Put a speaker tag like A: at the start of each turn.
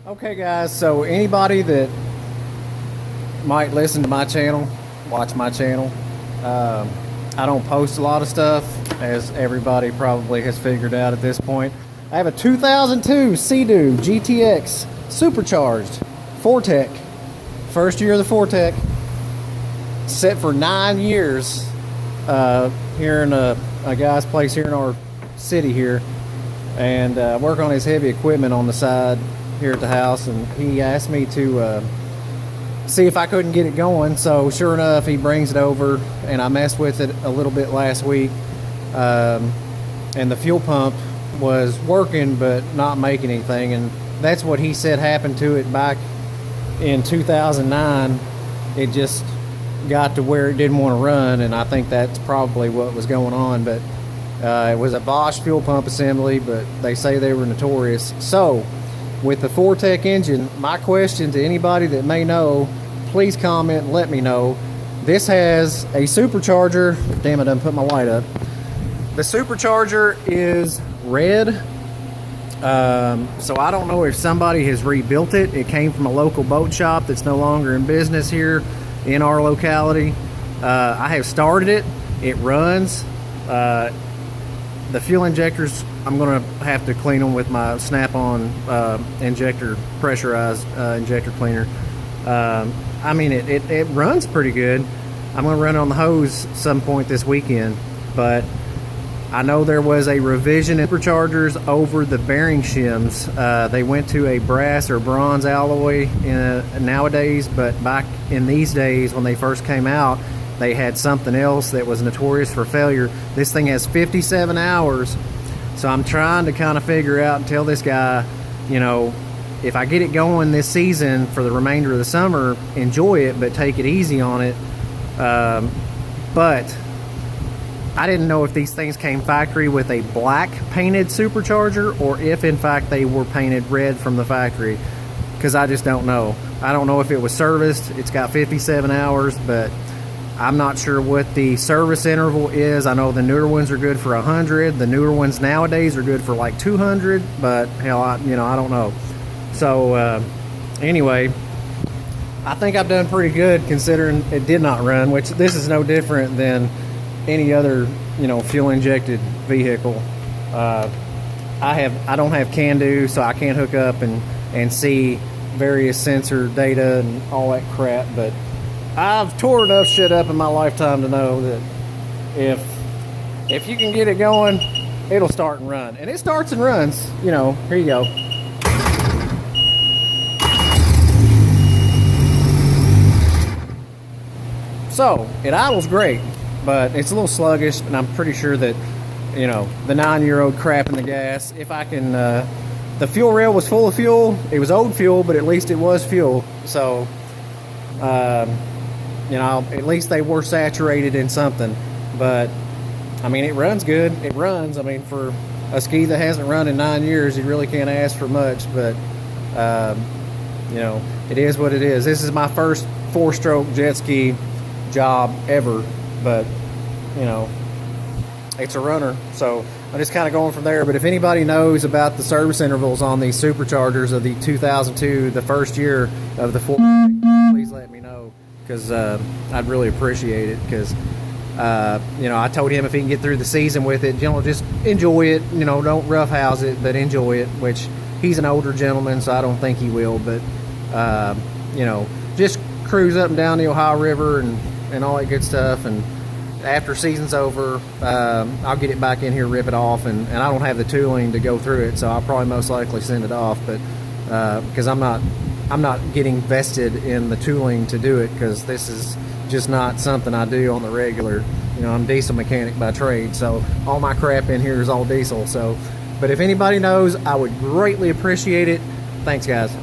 A: Okay guys, so anybody that might listen to my channel, watch my channel, I don't post a lot of stuff, as everybody probably has figured out at this point. I have a 2002 SeaDoo GTX supercharged Fortec, first year of the Fortec, set for 9 years here in a guy's place here in our city here, and work on his heavy equipment on the side here at the house, and he asked me to see if I couldn't get it going. So sure enough, he brings it over, and I messed with it a little bit last week, and the fuel pump was working but not making anything, and that's what he said happened to it back in 2009. It just got to where it didn't want to run, and I think that's probably what was going on. But it was a Bosch fuel pump assembly, but they say they were notorious. So with the Fortec engine, my question to anybody that may know, please comment and let me know. This has a supercharger. Damn it, I done put my light up. The supercharger is red. So I don't know if somebody has rebuilt it. It came from a local boat shop that's no longer in business here in our locality. I have started it. It runs. The fuel injectors, I'm going to have to clean them with my snap-on injector, pressurized injector cleaner. I mean, it runs pretty good. I'm going to run it on the hose some point this weekend, but I know there was a revision in superchargers over the bearing shims. They went to a brass or bronze alloy nowadays, but back in these days when they first came out, they had something else that was notorious for failure. This thing has 57 hours, so I'm trying to kind of figure out and tell this guy, you know, if I get it going this season for the remainder of the summer, enjoy it, but take it easy on it. But I didn't know if these things came factory with a black painted supercharger or if in fact they were painted red from the factory, because I just don't know. I don't know if it was serviced. It's got 57 hours, but I'm not sure what the service interval is. I know the newer ones are good for 100. The newer ones nowadays are good for like 200, but hell, I don't know. So anyway, I think I've done pretty good considering it did not run, which this is no different than any other, fuel injected vehicle. I don't have CAN-do, so I can't hook up and see various sensor data and all that crap, but I've tore enough shit up in my lifetime to know that if you can get it going, it'll start and run. And it starts and runs. Here you go. So it idles great, but it's a little sluggish, and I'm pretty sure that the 9-year-old crap in the gas, if I can, the fuel rail was full of fuel. It was old fuel, but at least it was fuel. So at least they were saturated in something. But I mean, it runs good. It runs. I mean, for a ski that hasn't run in 9 years, you really can't ask for much. But it is what it is. This is my first 4-stroke jet ski job ever, but it's a runner, so I'm just kind of going from there. But if anybody knows about the service intervals on these superchargers of the 2002, the first year of the Fortec, please let me know, because I'd really appreciate it. Because I told him if he can get through the season with it, just enjoy it, don't roughhouse it, but enjoy it, which he's an older gentleman, so I don't think he will. But just cruise up and down the Ohio River and all that good stuff, and after season's over, I'll get it back in here, rip it off, and I don't have the tooling to go through it, so I'll probably most likely send it off. But because I'm not getting vested in the tooling to do it, because this is just not something I do on the regular. I'm a diesel mechanic by trade, so all my crap in here is all diesel. So, but if anybody knows, I would greatly appreciate it. Thanks, guys.